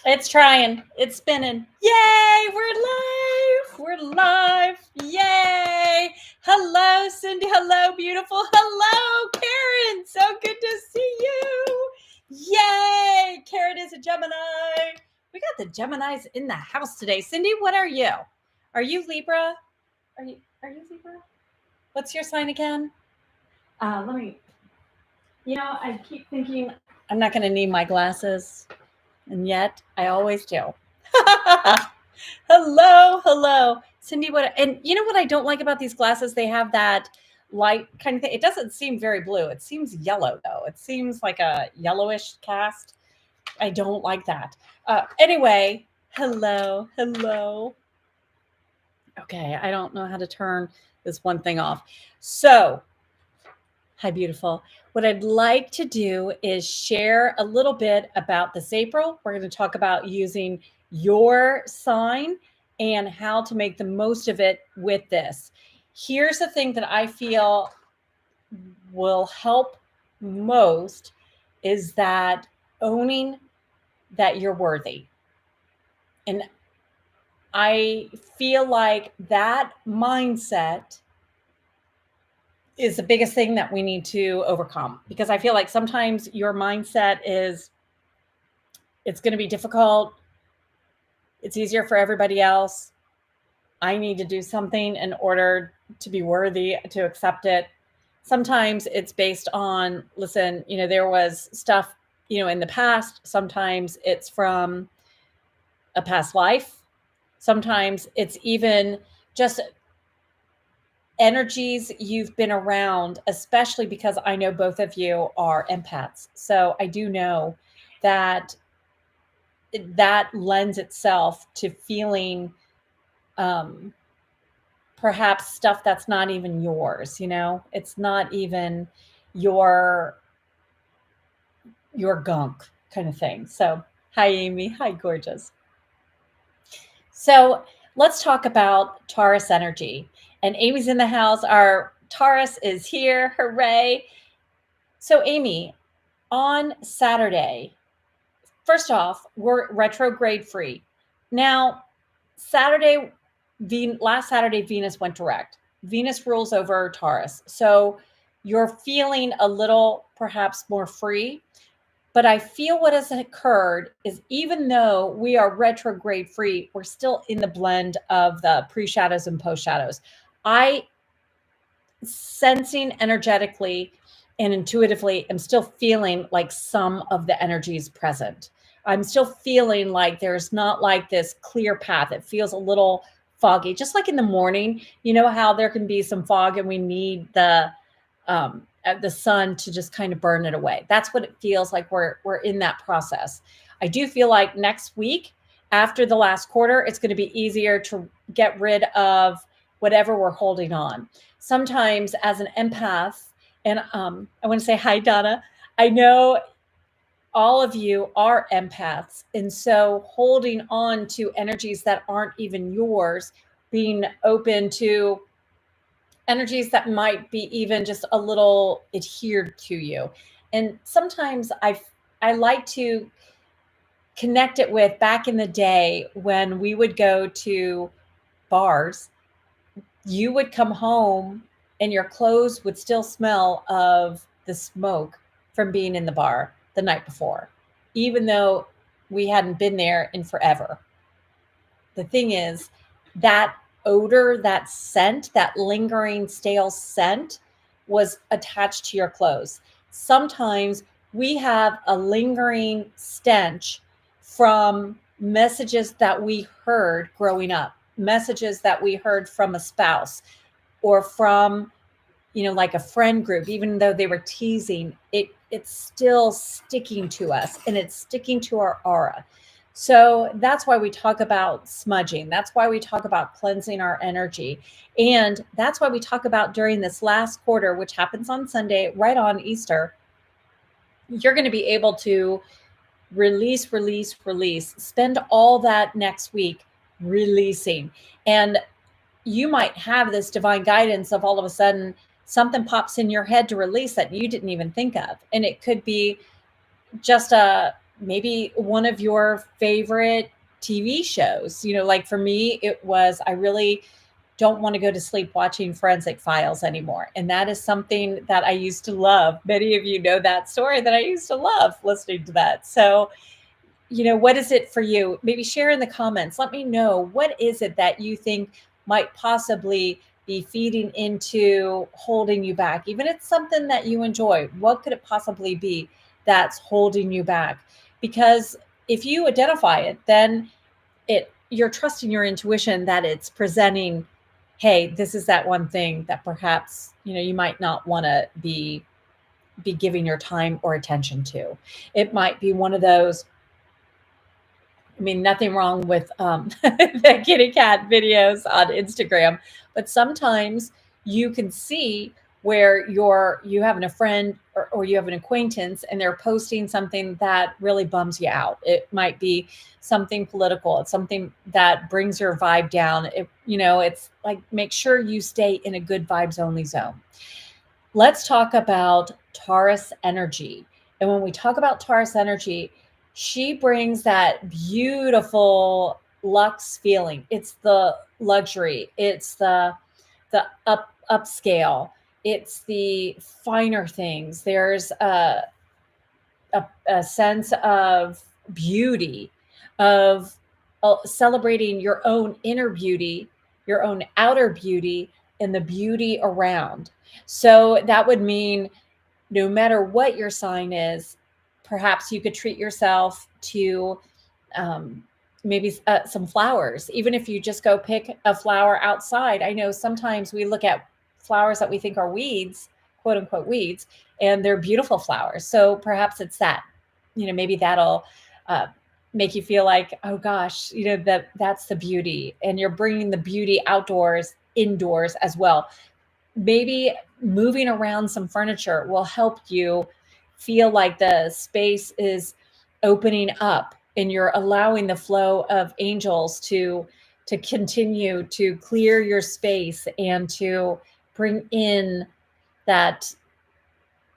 It's trying. It's spinning. Yay! We're live. We're live. Yay! Hello, Cindy. Hello, beautiful. Hello, Karen. So good to see you. Yay! Karen is a Gemini. We got the Geminis in the house today. Cindy, what are you? Are you Libra? Are you Libra? What's your sign again? Let me. I keep thinking I'm not going to need my glasses. And yet I always do. Hello. Cindy, and you know what I don't like about these glasses? They have that light kind of thing. It doesn't seem very blue. It seems yellow though. It seems like a yellowish cast. I don't like that. Anyway, hello. Okay, I don't know how to turn this one thing off. So, hi, beautiful. What I'd like to do is share a little bit about this April. We're going to talk about using your sign and how to make the most of it with this. Here's the thing that I feel will help most is that owning that you're worthy. And I feel like that mindset is the biggest thing that we need to overcome, because I feel like sometimes your mindset is it's going to be difficult. It's easier for everybody else. I need to do something in order to be worthy to accept it. Sometimes it's based on, listen, there was stuff, in the past. Sometimes it's from a past life. Sometimes it's even just energies you've been around, especially because I know both of you are empaths. So I do know that lends itself to feeling perhaps stuff that's not even yours. It's not even your gunk kind of thing. So hi, Amy. Hi, gorgeous. So let's talk about Taurus energy. And Amy's in the house. Our Taurus is here. Hooray. So Amy, on Saturday, first off, we're retrograde-free. Now, last Saturday, Venus went direct. Venus rules over Taurus. So you're feeling a little perhaps more free. But I feel what has occurred is, even though we are retrograde free, we're still in the blend of the pre-shadows and post-shadows. I, sensing energetically and intuitively, am still feeling like some of the energy is present. I'm still feeling like there's not like this clear path. It feels a little foggy, just like in the morning. You know how there can be some fog and we need the sun to just kind of burn it away. That's what it feels like. We're in that process. I do feel like next week, after the last quarter, it's going to be easier to get rid of whatever we're holding on. Sometimes as an empath, and I want to say hi, Donna. I know all of you are empaths. And so holding on to energies that aren't even yours, being open to energies that might be even just a little adhered to you. And sometimes I like to connect it with back in the day when we would go to bars. You would come home and your clothes would still smell of the smoke from being in the bar the night before, even though we hadn't been there in forever. The thing is, that odor, that scent, that lingering stale scent was attached to your clothes. Sometimes we have a lingering stench from messages that we heard growing up, messages that we heard from a spouse or from, like a friend group. Even though they were teasing, it's still sticking to us and it's sticking to our aura. So that's why we talk about smudging. That's why we talk about cleansing our energy. And that's why we talk about during this last quarter, which happens on Sunday, right on Easter, you're going to be able to release, spend all that next week releasing. And you might have this divine guidance of all of a sudden something pops in your head to release that you didn't even think of. And it could be just a maybe one of your favorite TV shows. Like for me, it was, I really don't want to go to sleep watching Forensic Files anymore. And that is something that I used to love. Many of you know that story, that I used to love listening to that. So, what is it for you? Maybe share in the comments. Let me know, what is it that you think might possibly be feeding into holding you back? Even if it's something that you enjoy, what could it possibly be that's holding you back? Because if you identify it, then you're trusting your intuition that it's presenting, hey, this is that one thing that perhaps, you might not want to be giving your time or attention to. It might be one of those, I mean, nothing wrong with the kitty cat videos on Instagram, but sometimes you can see where you having a friend, or you have an acquaintance, and they're posting something that really bums you out. It might be something political. It's something that brings your vibe down. It's like, make sure you stay in a good vibes only zone. Let's talk about Taurus energy. And when we talk about Taurus energy, she brings that beautiful luxe feeling. It's the luxury. It's the upscale. It's the finer things. There's a sense of beauty, of celebrating your own inner beauty, your own outer beauty, and the beauty around. So that would mean, no matter what your sign is, perhaps you could treat yourself to maybe some flowers. Even if you just go pick a flower outside. I know sometimes we look at flowers that we think are weeds, quote unquote weeds, and they're beautiful flowers. So perhaps it's that, maybe that'll make you feel like, oh gosh, that's the beauty. And you're bringing the beauty outdoors, indoors as well. Maybe moving around some furniture will help you feel like the space is opening up, and you're allowing the flow of angels to continue to clear your space and to bring in that,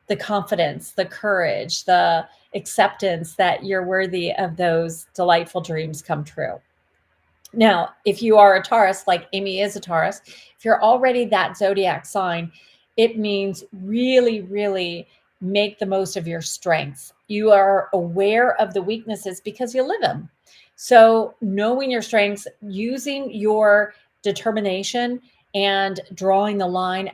the confidence, the courage, the acceptance that you're worthy of those delightful dreams come true. Now, if you are a Taurus, like Amy is a Taurus, if you're already that zodiac sign, it means really, really make the most of your strengths. You are aware of the weaknesses because you live them. So knowing your strengths, using your determination, and drawing the line,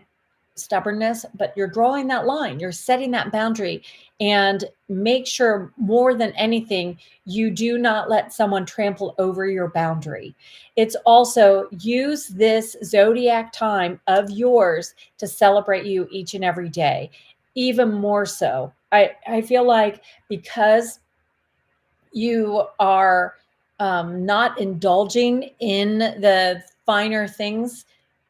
stubbornness, but you're drawing that line, you're setting that boundary, and make sure, more than anything, you do not let someone trample over your boundary. It's also, use this zodiac time of yours to celebrate you each and every day. Even more so, I feel like, because you are not indulging in the finer things,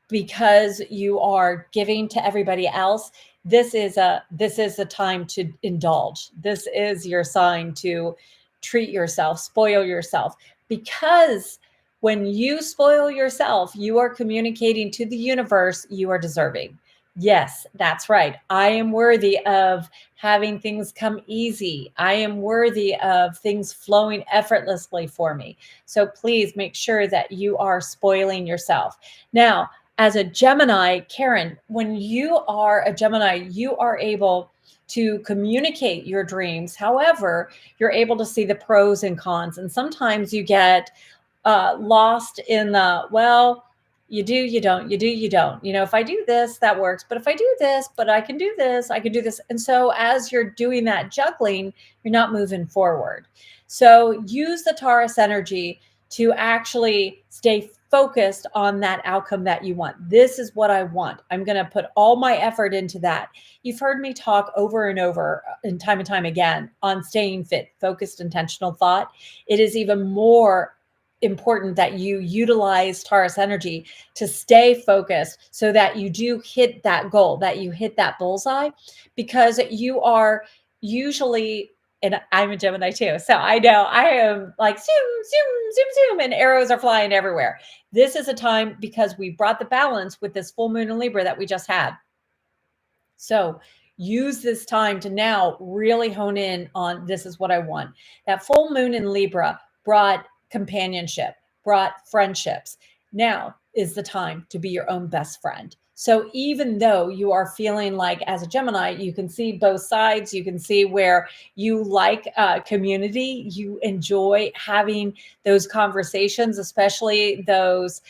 because you are giving to everybody else, this is a time to indulge. This is your sign to treat yourself, spoil yourself, because when you spoil yourself, you are communicating to the universe you are deserving. Yes, that's right. I am worthy of having things come easy. I am worthy of things flowing effortlessly for me. So please make sure that you are spoiling yourself. Now, as a Gemini, Karen, when you are a Gemini, you are able to communicate your dreams. However, you're able to see the pros and cons. And sometimes you get lost in the, well, you do, you don't, you do, you don't. If I do this, that works. But if I do this, but I can do this, I can do this. And so as you're doing that juggling, you're not moving forward. So use the Taurus energy to actually stay focused on that outcome that you want. This is what I want. I'm going to put all my effort into that. You've heard me talk over and over and time again on staying fit, focused, intentional thought. It is even more important that you utilize Taurus energy to stay focused, so that you do hit that goal, that you hit that bullseye, because you are usually, and I'm a Gemini too, so I know I am like zoom, zoom, zoom, zoom, and arrows are flying everywhere. This is a time, because we brought the balance with this full moon in Libra that we just had. So use this time to now really hone in on this is what I want. That full moon in Libra brought companionship, brought friendships. Now is the time to be your own best friend. So even though you are feeling like, as a Gemini, you can see both sides, you can see where you like community, you enjoy having those conversations, especially those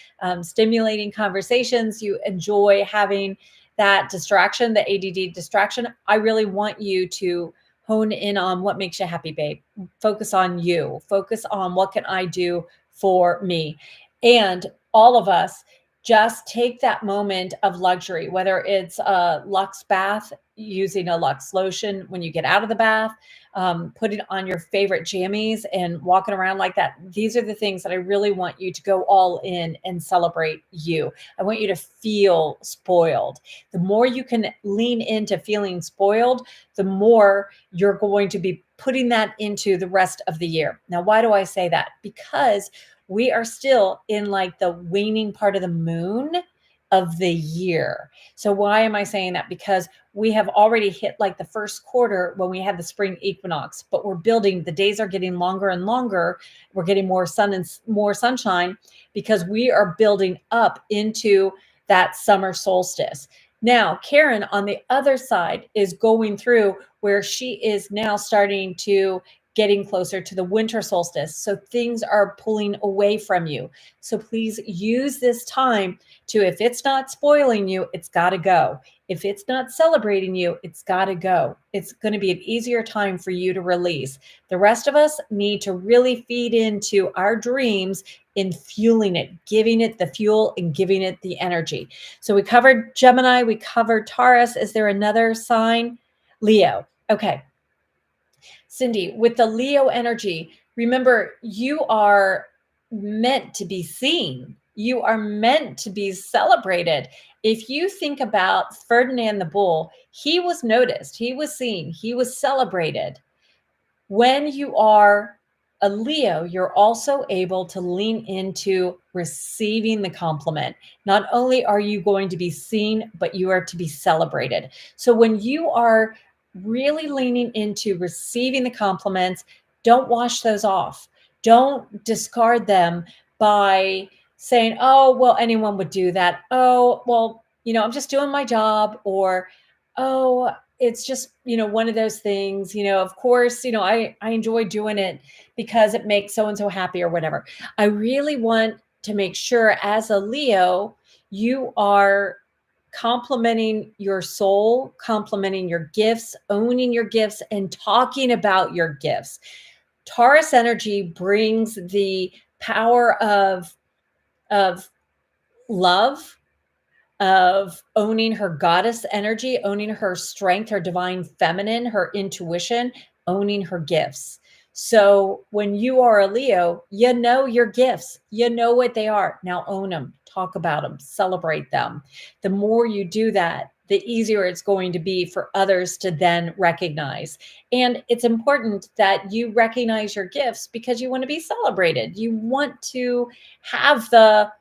stimulating conversations, you enjoy having that distraction, the ADD distraction. I really want you to hone in on what makes you happy, babe. Focus on you. Focus on what can I do for me. And all of us just take that moment of luxury, whether it's a Lux bath, using a Lux lotion when you get out of the bath, putting on your favorite jammies and walking around like that. These are the things that I really want you to go all in and celebrate you. I want you to feel spoiled. The more you can lean into feeling spoiled, the more you're going to be putting that into the rest of the year. Now, why do I say that? Because we are still in like the waning part of the moon of the year. So why am I saying that? Because we have already hit like the first quarter when we had the spring equinox, but we're building, the days are getting longer and longer. We're getting more sun and more sunshine because we are building up into that summer solstice. Now, Karen on the other side is going through where she is now starting to getting closer to the winter solstice. So things are pulling away from you. So please use this time to, if it's not spoiling you, it's got to go. If it's not celebrating you, it's got to go. It's going to be an easier time for you to release. The rest of us need to really feed into our dreams in fueling it, giving it the fuel and giving it the energy. So we covered Gemini, we covered Taurus. Is there another sign? Leo. Okay. Cindy, with the Leo energy, remember, you are meant to be seen. You are meant to be celebrated. If you think about Ferdinand the Bull, he was noticed, he was seen, he was celebrated. When you are a Leo, you're also able to lean into receiving the compliment. Not only are you going to be seen, but you are to be celebrated. So when you are really leaning into receiving the compliments, don't wash those off. Don't discard them by saying, oh, well, anyone would do that. Oh, well, I'm just doing my job. Or, oh, it's just, one of those things, of course, I enjoy doing it because it makes so-and-so happy or whatever. I really want to make sure as a Leo, you are complimenting your soul, complimenting your gifts, owning your gifts, and talking about your gifts. Taurus energy brings the power of love, of owning her goddess energy, owning her strength, her divine feminine, her intuition, owning her gifts. So when you are a Leo, you know your gifts, you know what they are. Now own them, talk about them, celebrate them. The more you do that, the easier it's going to be for others to then recognize. And it's important that you recognize your gifts because you want to be celebrated. You want to have the,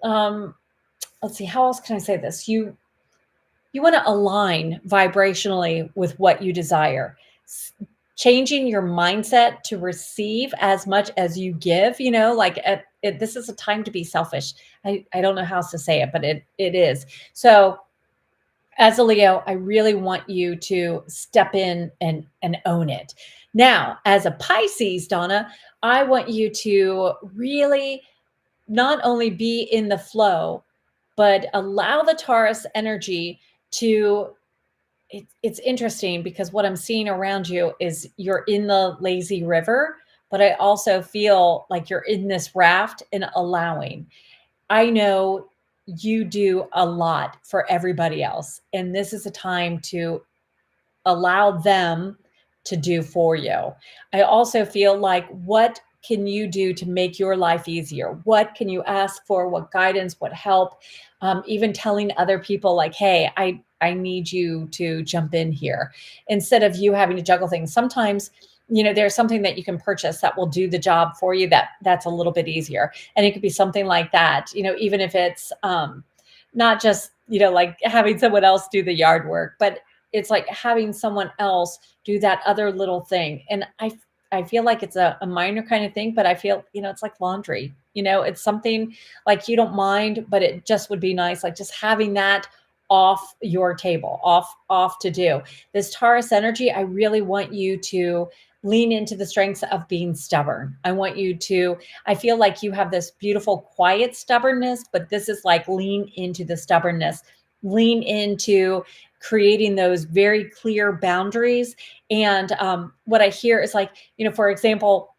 let's see, how else can I say this? You want to align vibrationally with what you desire. Changing your mindset to receive as much as you give, this is a time to be selfish. I don't know how else to say it, but it is. So as a Leo, I really want you to step in and own it. Now, as a Pisces, Donna, I want you to really not only be in the flow, but allow the Taurus energy to, it's interesting because what I'm seeing around you is you're in the lazy river, but I also feel like you're in this raft and allowing. I know you do a lot for everybody else, and this is a time to allow them to do for you. I also feel like, what can you do to make your life easier? What can you ask for? What guidance, what help? Even telling other people like, hey, I need you to jump in here, instead of you having to juggle things. Sometimes, there's something that you can purchase that will do the job for you. That's a little bit easier. And it could be something like that, even if it's not just, like having someone else do the yard work, but it's like having someone else do that other little thing. And I feel like it's a minor kind of thing, but I feel, it's like laundry, it's something like you don't mind, but it just would be nice, like just having that off your table, off to do. This Taurus energy, I really want you to lean into the strengths of being stubborn. I feel like you have this beautiful, quiet stubbornness, but this is like lean into the stubbornness, lean into creating those very clear boundaries. And what I hear is like, for example,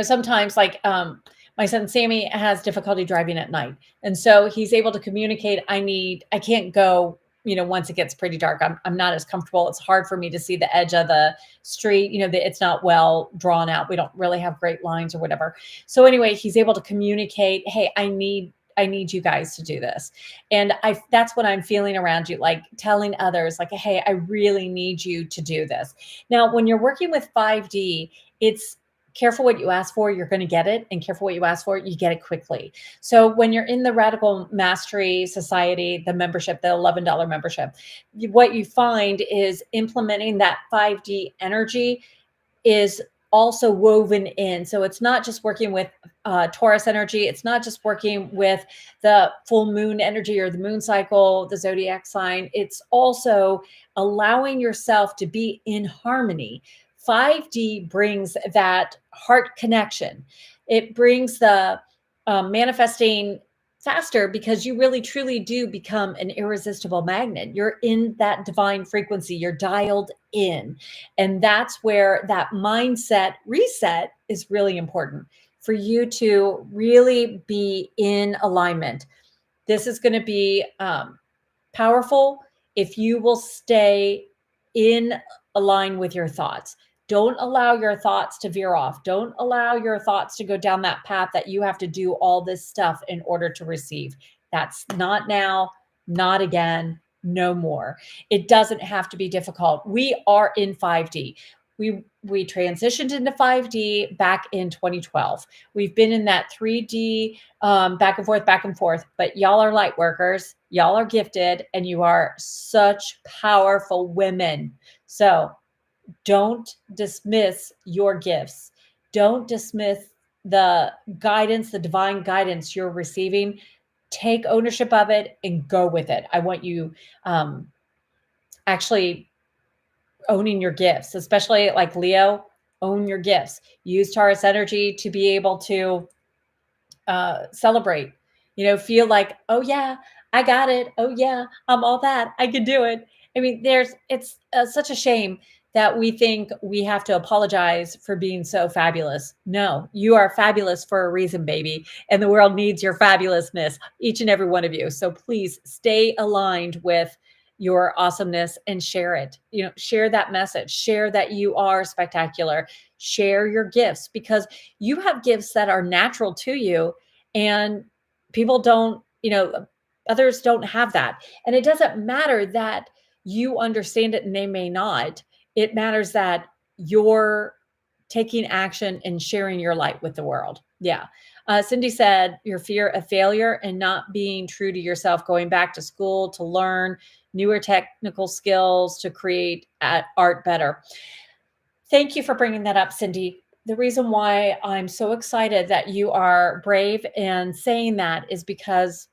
sometimes like my son Sammy has difficulty driving at night. And so he's able to communicate, I can't go, once it gets pretty dark. I'm not as comfortable. It's hard for me to see the edge of the street, it's not well drawn out. We don't really have great lines or whatever. So anyway, he's able to communicate, hey, I need you guys to do this. And that's what I'm feeling around you, like telling others like, hey, I really need you to do this. Now, when you're working with 5D, it's careful what you ask for, you're going to get it. And careful what you ask for, you get it quickly. So when you're in the Radical Mastery Society, the membership, the $11 membership, what you find is implementing that 5D energy is also woven in. So it's not just working with Taurus energy. It's not just working with the full moon energy or the moon cycle, the zodiac sign. It's also allowing yourself to be in harmony. 5D brings that heart connection. It brings the manifesting faster because you really truly do become an irresistible magnet. You're in that divine frequency. You're dialed in. And that's where that mindset reset is really important for you to really be in alignment. This is going to be powerful if you will stay in align with your thoughts. Don't allow your thoughts to veer off. Don't allow your thoughts to go down that path that you have to do all this stuff in order to receive. That's not now, not again, no more. It doesn't have to be difficult. We are in 5D. We transitioned into 5D back in 2012. We've been in that 3D back and forth, but y'all are light workers, y'all are gifted, and you are such powerful women. So don't dismiss your gifts. Don't dismiss the guidance, the divine guidance you're receiving. Take ownership of it and go with it. I want you actually owning your gifts, especially like Leo, own your gifts. Use Taurus energy to be able to celebrate, feel like, oh yeah, I got it. Oh yeah, I'm all that. I can do it. I mean, it's such a shame that we think we have to apologize for being so fabulous. No, you are fabulous for a reason, baby. And the world needs your fabulousness, each and every one of you. So please stay aligned with your awesomeness and share it. Share that message, share that you are spectacular, share your gifts, because you have gifts that are natural to you and people don't, others don't have that. And it doesn't matter that you understand it and they may not. It matters that you're taking action and sharing your light with the world. Yeah. Cindy said your fear of failure and not being true to yourself, going back to school to learn newer technical skills to create art better. Thank you for bringing that up, Cindy. The reason why I'm so excited that you are brave and saying that is because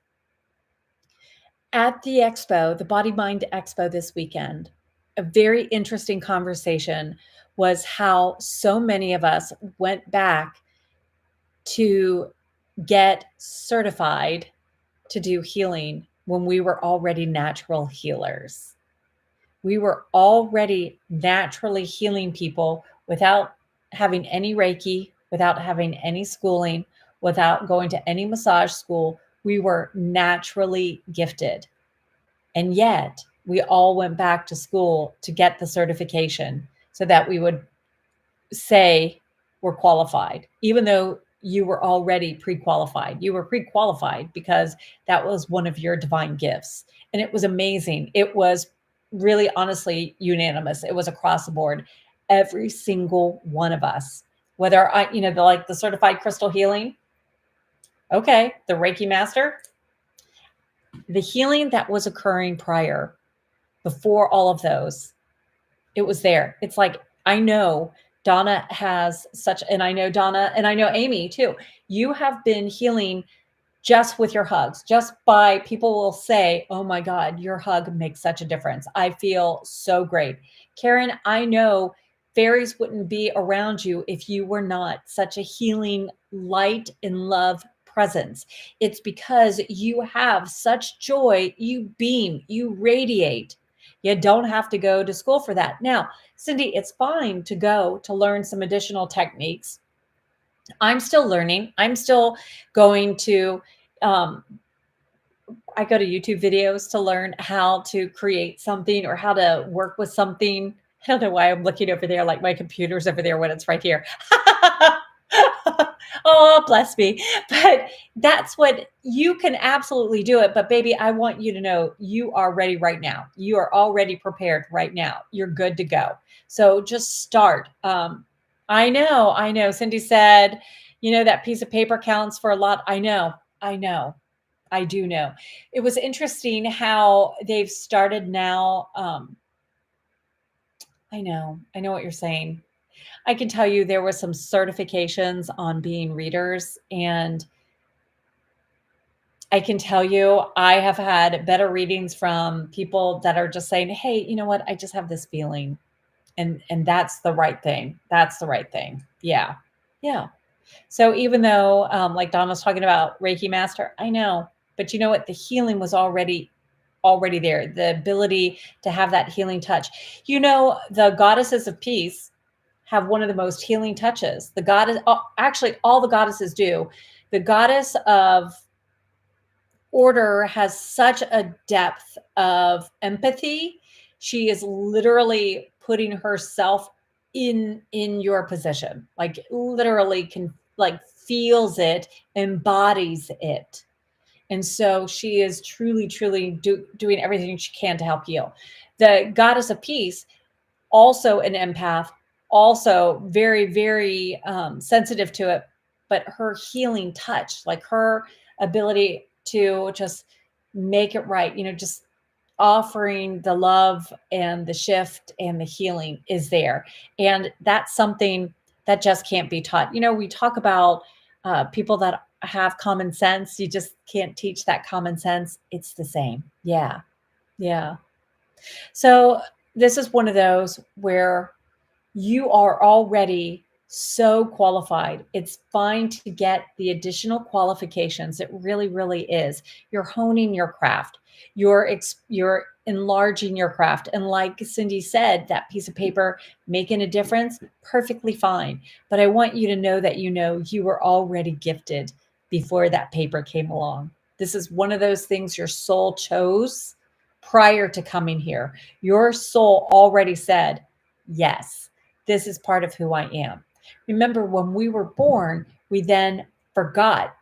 at the expo, the Body Mind Expo this weekend, a very interesting conversation was how so many of us went back to get certified to do healing when we were already natural healers. We were already naturally healing people without having any Reiki, without having any schooling, without going to any massage school. We were naturally gifted. And yet we all went back to school to get the certification so that we would say we're qualified, even though you were already pre-qualified. You were pre-qualified because that was one of your divine gifts. And it was amazing. It was really, honestly, unanimous. It was across the board. Every single one of us, whether the certified crystal healing, okay, the Reiki master, the healing that was occurring prior, before all of those, it was there. It's like, I know Donna has such, and I know Donna and I know Amy too. You have been healing just with your hugs, just by people will say, oh my God, your hug makes such a difference. I feel so great. Karen, I know fairies wouldn't be around you if you were not such a healing light and love presence. It's because you have such joy, you beam, you radiate. You don't have to go to school for that. Now, Cindy, it's fine to go to learn some additional techniques. I'm still learning. I'm still going to, I go to YouTube videos to learn how to create something or how to work with something. I don't know why I'm looking over there like my computer's over there when it's right here. Oh, bless me. But that's what you can absolutely do it. But baby, I want you to know you are ready right now. You are already prepared right now. You're good to go. So just start. I know. Cindy said, that piece of paper counts for a lot. I know. I do know. It was interesting how they've started now. I know what you're saying. I can tell you there were some certifications on being readers, and I can tell you I have had better readings from people that are just saying, "Hey, you know what? I just have this feeling." And that's the right thing. That's the right thing. Yeah. Yeah. So even though like Don was talking about Reiki Master, I know, but you know what? The healing was already there. The ability to have that healing touch. The goddesses of peace have one of the most healing touches. The goddess, actually, all the goddesses do. The goddess of order has such a depth of empathy. She is literally putting herself in your position, like literally can like feels it, embodies it. And so she is truly, truly doing everything she can to help heal. The goddess of peace, also an empath, also very, very sensitive to it, but her healing touch, like her ability to just make it right, just offering the love and the shift and the healing is there. And that's something that just can't be taught. We talk about people that have common sense. You just can't teach that common sense. It's the same. Yeah. Yeah. So this is one of those where you are already so qualified. It's fine to get the additional qualifications. It really, really is. You're honing your craft. You're enlarging your craft. And like Cindy said, that piece of paper making a difference, perfectly fine. But I want you to know that you were already gifted before that paper came along. This is one of those things your soul chose prior to coming here. Your soul already said, yes, this is part of who I am. Remember, when we were born, we then forgot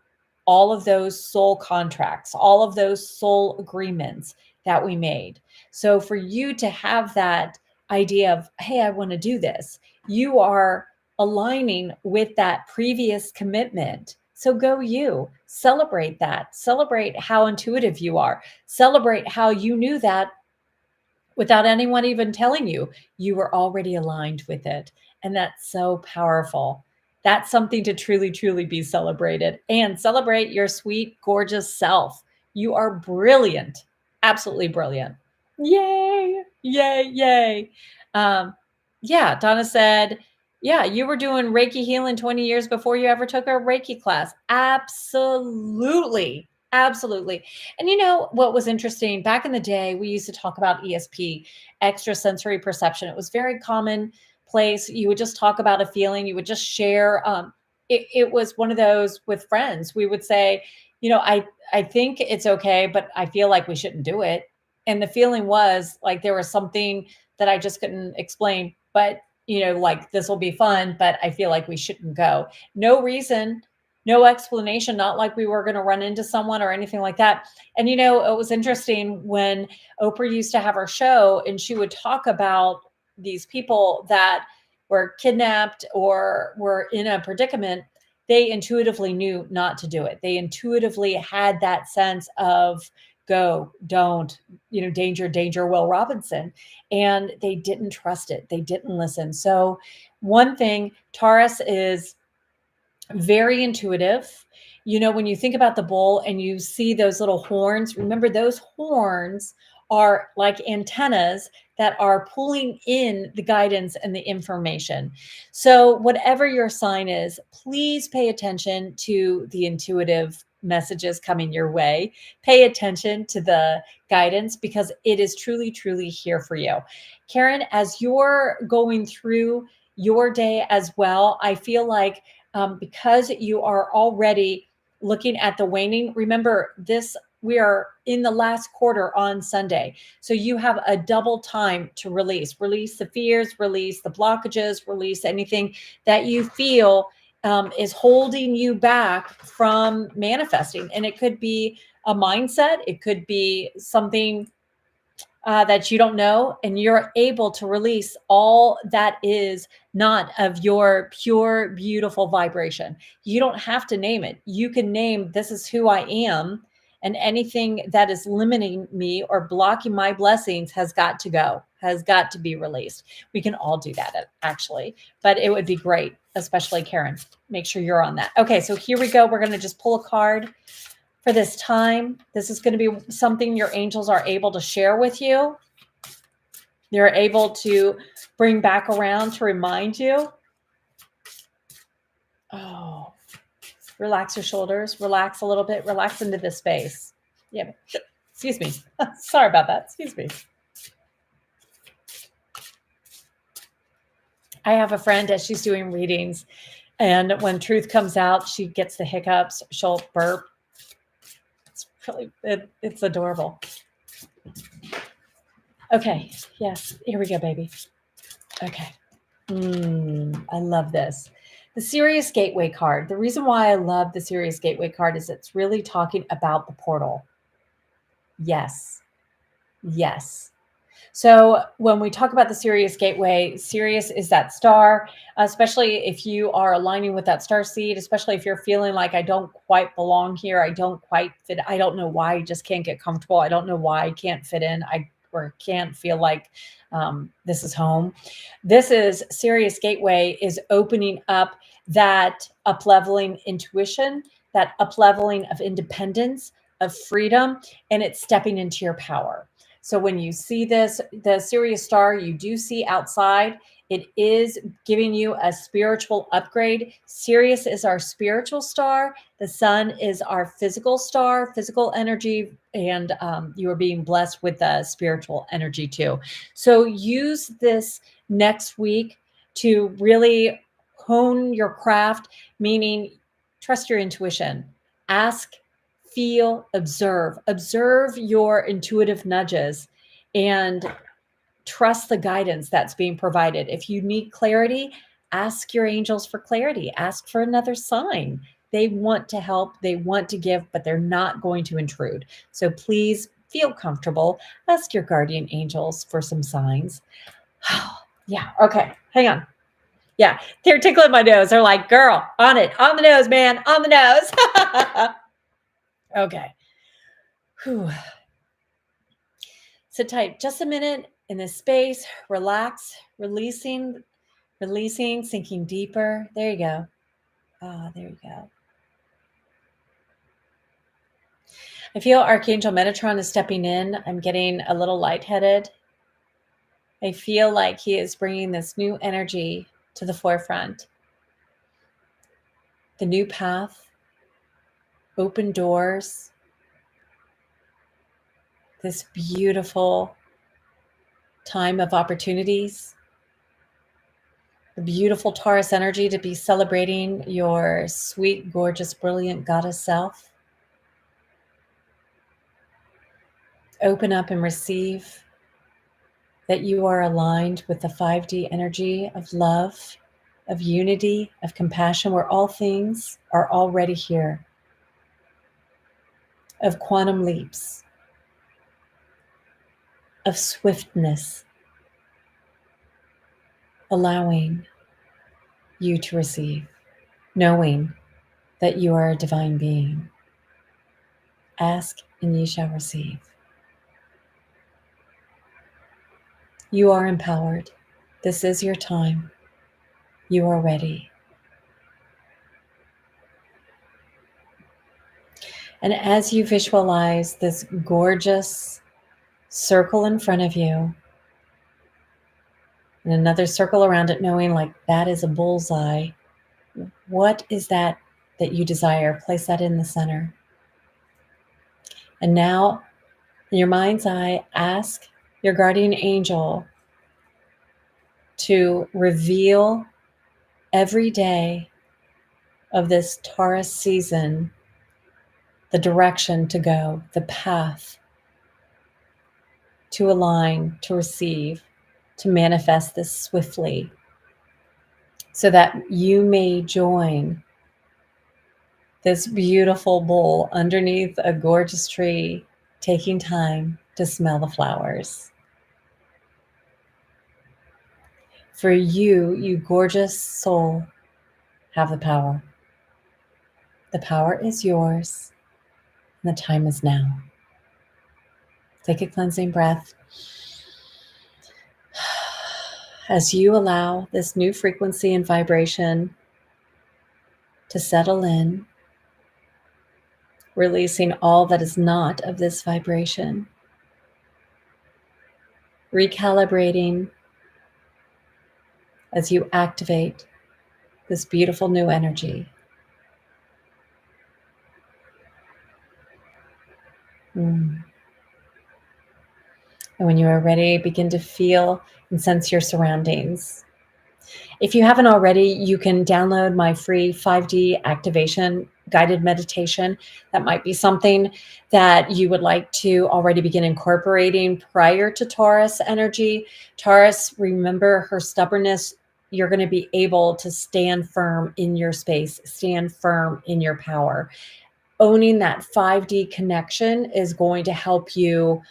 all of those soul contracts, all of those soul agreements that we made. So for you to have that idea of, hey, I want to do this, you are aligning with that previous commitment. So go you, celebrate that, celebrate how intuitive you are, celebrate how you knew that without anyone even telling you, you were already aligned with it. And that's so powerful. That's something to truly, truly be celebrated, and celebrate your sweet, gorgeous self. You are brilliant, absolutely brilliant. Yay, yay, yay. Yeah, Donna said, yeah, you were doing Reiki healing 20 years before you ever took a Reiki class. Absolutely. Absolutely. And what was interesting back in the day, we used to talk about ESP, extrasensory perception. It was very commonplace. You would just talk about a feeling, you would just share. It was one of those with friends. We would say, I think it's okay, but I feel like we shouldn't do it. And the feeling was like there was something that I just couldn't explain, but like this will be fun, but I feel like we shouldn't go. No reason, no explanation, not like we were going to run into someone or anything like that. And it was interesting when Oprah used to have her show and she would talk about these people that were kidnapped or were in a predicament. They intuitively knew not to do it. They intuitively had that sense of go, don't, danger, danger, Will Robinson. And they didn't trust it. They didn't listen. So one thing, Taurus is very intuitive. When you think about the bull and you see those little horns, remember those horns are like antennas that are pulling in the guidance and the information. So whatever your sign is, please pay attention to the intuitive messages coming your way. Pay attention to the guidance because it is truly, truly here for you. Karen, as you're going through your day as well, I feel like because you are already looking at the waning, remember we are in the last quarter on Sunday. So you have a double time to release the fears, release the blockages, release anything that you feel is holding you back from manifesting. And it could be a mindset. It could be something that you don't know, and you're able to release all that is not of your pure, beautiful vibration. You don't have to name it. You can name, this is who I am, and anything that is limiting me or blocking my blessings has got to go, has got to be released. We can all do that, actually, but it would be great, especially Karen. Make sure you're on that. Okay, so here we go. We're going to just pull a card for this time. This is going to be something your angels are able to share with you. They're able to bring back around to remind you. Oh, relax your shoulders, relax a little bit, relax into this space. Yeah, excuse me. Sorry about that. Excuse me. I have a friend as she's doing readings, and when truth comes out, she gets the hiccups, she'll burp. It's adorable. Okay. Yes. Here we go, baby. Okay. I love this. The Sirius Gateway card. The reason why I love the Sirius Gateway card is it's really talking about the portal. Yes. Yes. So when we talk about the Sirius Gateway, Sirius is that star, especially if you are aligning with that star seed, especially if you're feeling like I don't quite belong here. I don't quite fit. I don't know why I just can't get comfortable. I don't know why I can't fit in. Or can't feel like this is home. This is Sirius Gateway is opening up that up-leveling intuition, that up-leveling of independence, of freedom, and it's stepping into your power. So when you see this, the Sirius star, you do see outside, it is giving you a spiritual upgrade. Sirius is our spiritual star. The sun is our physical star, physical energy, and you are being blessed with the spiritual energy too. So use this next week to really hone your craft, meaning trust your intuition. Ask, feel, observe your intuitive nudges, and trust the guidance that's being provided. If you need clarity, ask your angels for clarity. Ask for another sign. They want to help, they want to give, but they're not going to intrude. So please feel comfortable. Ask your guardian angels for some signs. Yeah, okay, hang on. Yeah, they're tickling my nose. They're like, girl, on it, on the nose, man, on the nose. Okay. Whew. Sit tight just a minute in this space. Relax, releasing, sinking deeper. There you go. There you go. I feel Archangel Metatron is stepping in. I'm getting a little lightheaded. I feel like he is bringing this new energy to the forefront. The new path, open doors, this beautiful time of opportunities, the beautiful Taurus energy to be celebrating your sweet, gorgeous, brilliant goddess self. Open up and receive that you are aligned with the 5D energy of love, of unity, of compassion, where all things are already here, of quantum leaps, of swiftness, allowing you to receive, knowing that you are a divine being. Ask and ye shall receive. You are empowered. This is your time. You are ready. And as you visualize this gorgeous circle in front of you, and another circle around it, knowing like that is a bullseye, what is that you desire? Place that in the center. And now, in your mind's eye, ask your guardian angel to reveal every day of this Taurus season the direction to go, the path to align, to receive, to manifest this swiftly, so that you may join this beautiful bull underneath a gorgeous tree, taking time to smell the flowers. For you, you gorgeous soul, have the power. The power is yours, and the time is now. Take a cleansing breath. As you allow this new frequency and vibration to settle in, releasing all that is not of this vibration, recalibrating as you activate this beautiful new energy. And when you are ready, begin to feel and sense your surroundings. If you haven't already, you can download my free 5D activation guided meditation. That might be something that you would like to already begin incorporating prior to Taurus energy. Taurus, remember her stubbornness. You're going to be able to stand firm in your space, stand firm in your power. Owning that 5D connection is going to help you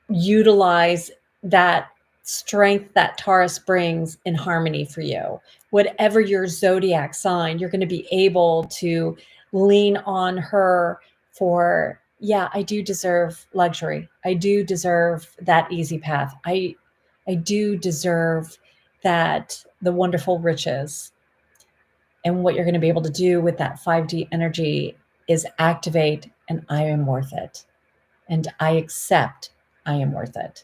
utilize that strength that Taurus brings in harmony for you. Whatever your zodiac sign, you're going to be able to lean on her for, yeah, I do deserve luxury. I do deserve that easy path. I do deserve that, the wonderful riches. And what you're going to be able to do with that 5D energy is activate, and I am worth it. And I accept I am worth it.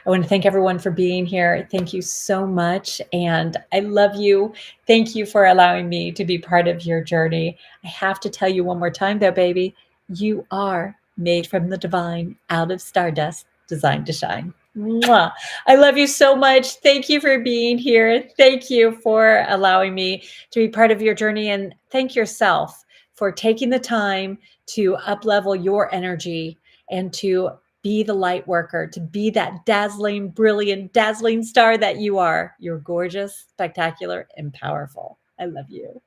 I want to thank everyone for being here. Thank you so much. And I love you. Thank you for allowing me to be part of your journey. I have to tell you one more time though, baby, you are made from the divine, out of stardust, designed to shine. Mwah. I love you so much. Thank you for being here. Thank you for allowing me to be part of your journey. And thank yourself for taking the time to up-level your energy and to be the light worker, to be that dazzling, brilliant, dazzling star that you are. You're gorgeous, spectacular, and powerful. I love you.